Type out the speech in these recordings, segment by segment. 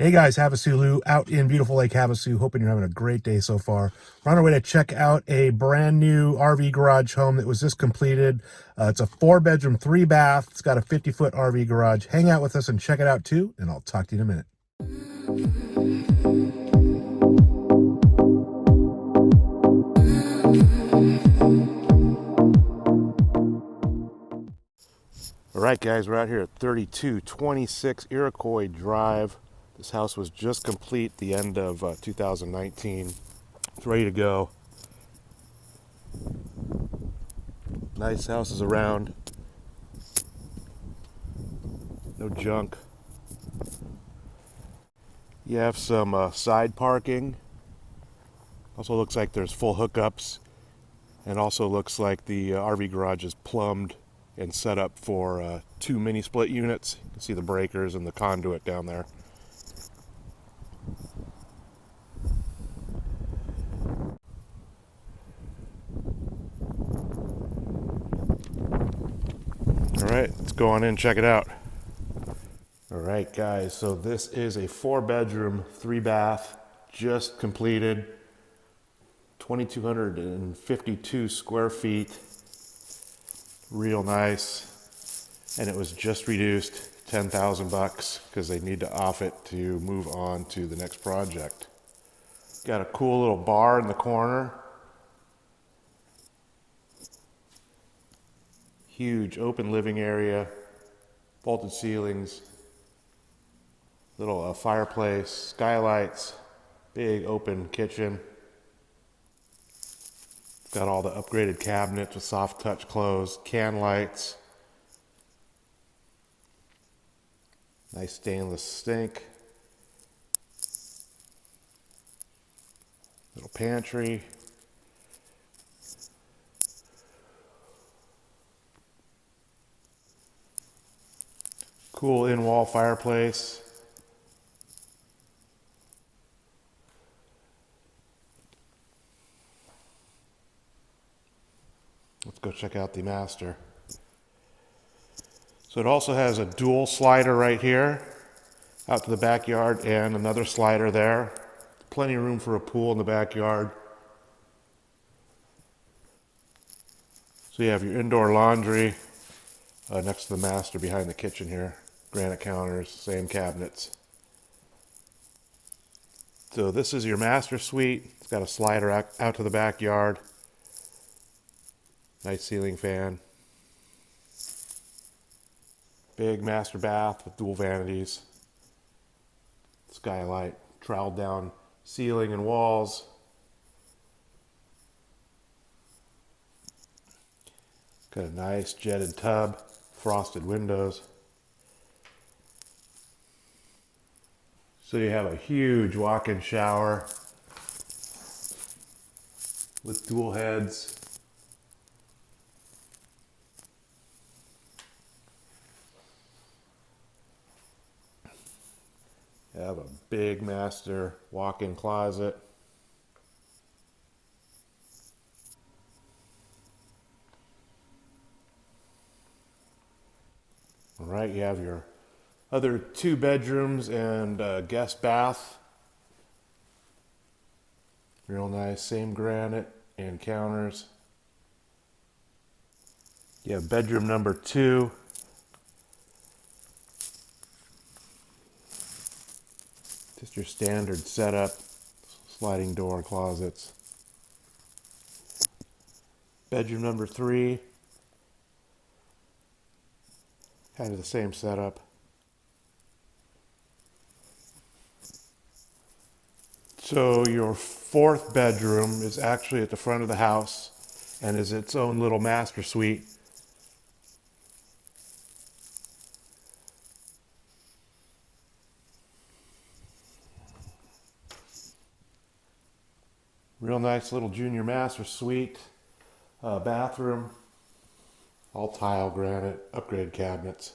Hey guys, Havasu out in beautiful Lake Havasu. Hoping you're having a great day so far. We're on our way to check out a brand new RV garage home that was just completed. It's a 4-bedroom, 3-bath. It's got a 50-foot RV garage. Hang out with us and check it out too, and I'll talk to you in a minute. All right, guys, we're out here at 3226 Iroquois Drive. This house was just complete the end of 2019. It's ready to go. Nice houses around. No junk. You have some side parking. Also looks like there's full hookups. And also looks like the RV garage is plumbed and set up for 2 mini split units. You can see the breakers and the conduit down there. All right, let's go on in and check it out. All right, guys, so this is a 4-bedroom, 3-bath, just completed, 2,252 square feet, real nice, and it was just reduced 10,000 bucks because they need to off it to move on to the next project. Got a cool little bar in the corner. Huge open living area, vaulted ceilings, little fireplace, skylights, big open kitchen. Got all the upgraded cabinets with soft touch close, can lights, nice stainless sink, little pantry. Cool in-wall fireplace. Let's go check out the master. So it also has a dual slider right here out to the backyard and another slider there. Plenty of room for a pool in the backyard. So you have your indoor laundry next to the master behind the kitchen here. Granite counters, same cabinets. So this is your master suite. It's got a slider out to the backyard. Nice ceiling fan. Big master bath with dual vanities. Skylight, troweled down ceiling and walls. Got a nice jetted tub, frosted windows. So you have a huge walk-in shower with dual heads. You have a big master walk-in closet. All right, you have your other 2 bedrooms and a guest bath. Real nice, same granite and counters. You have bedroom number 2. Just your standard setup, sliding door closets. Bedroom number 3. Kind of the same setup. So your 4th bedroom is actually at the front of the house and is its own little master suite. Real nice little junior master suite. Bathroom. All tile granite, upgraded cabinets.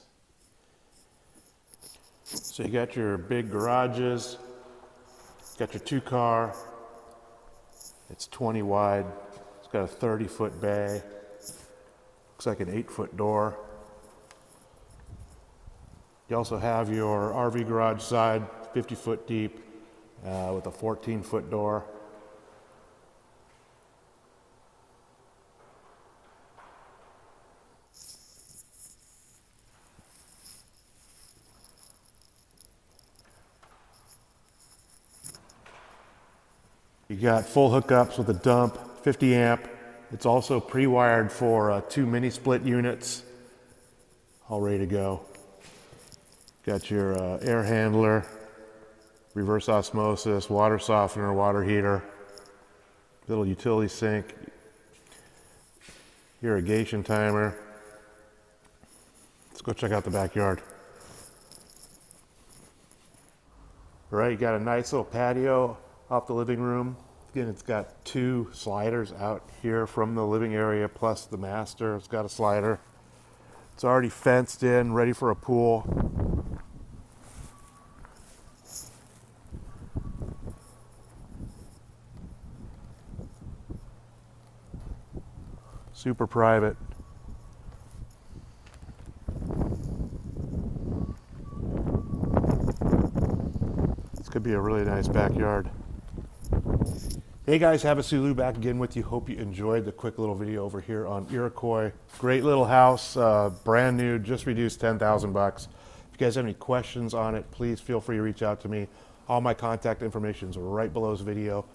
So you got your big garages. Got your 2-car. It's 20 wide. It's got a 30-foot bay. Looks like an 8-foot door. You also have your RV garage side 50-foot deep with a 14-foot door. You got full hookups with a dump, 50 amp. It's also pre-wired for 2 mini split units, all ready to go. Got your air handler, reverse osmosis, water softener, water heater, little utility sink, irrigation timer. Let's go check out the backyard. All right, you got a nice little patio off the living room. Again, it's got 2 sliders out here from the living area, plus the master. It's got a slider. It's already fenced in, ready for a pool. Super private. This could be a really nice backyard. Hey guys, Havasu Lou back again with you. Hope you enjoyed the quick little video over here on Iroquois. Great little house, brand new, just reduced 10,000 bucks. If you guys have any questions on it, please feel free to reach out to me. All my contact information is right below this video.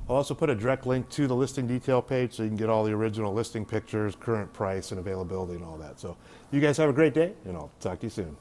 I'll also put a direct link to the listing detail page so you can get all the original listing pictures, current price and availability and all that. So you guys have a great day and I'll talk to you soon.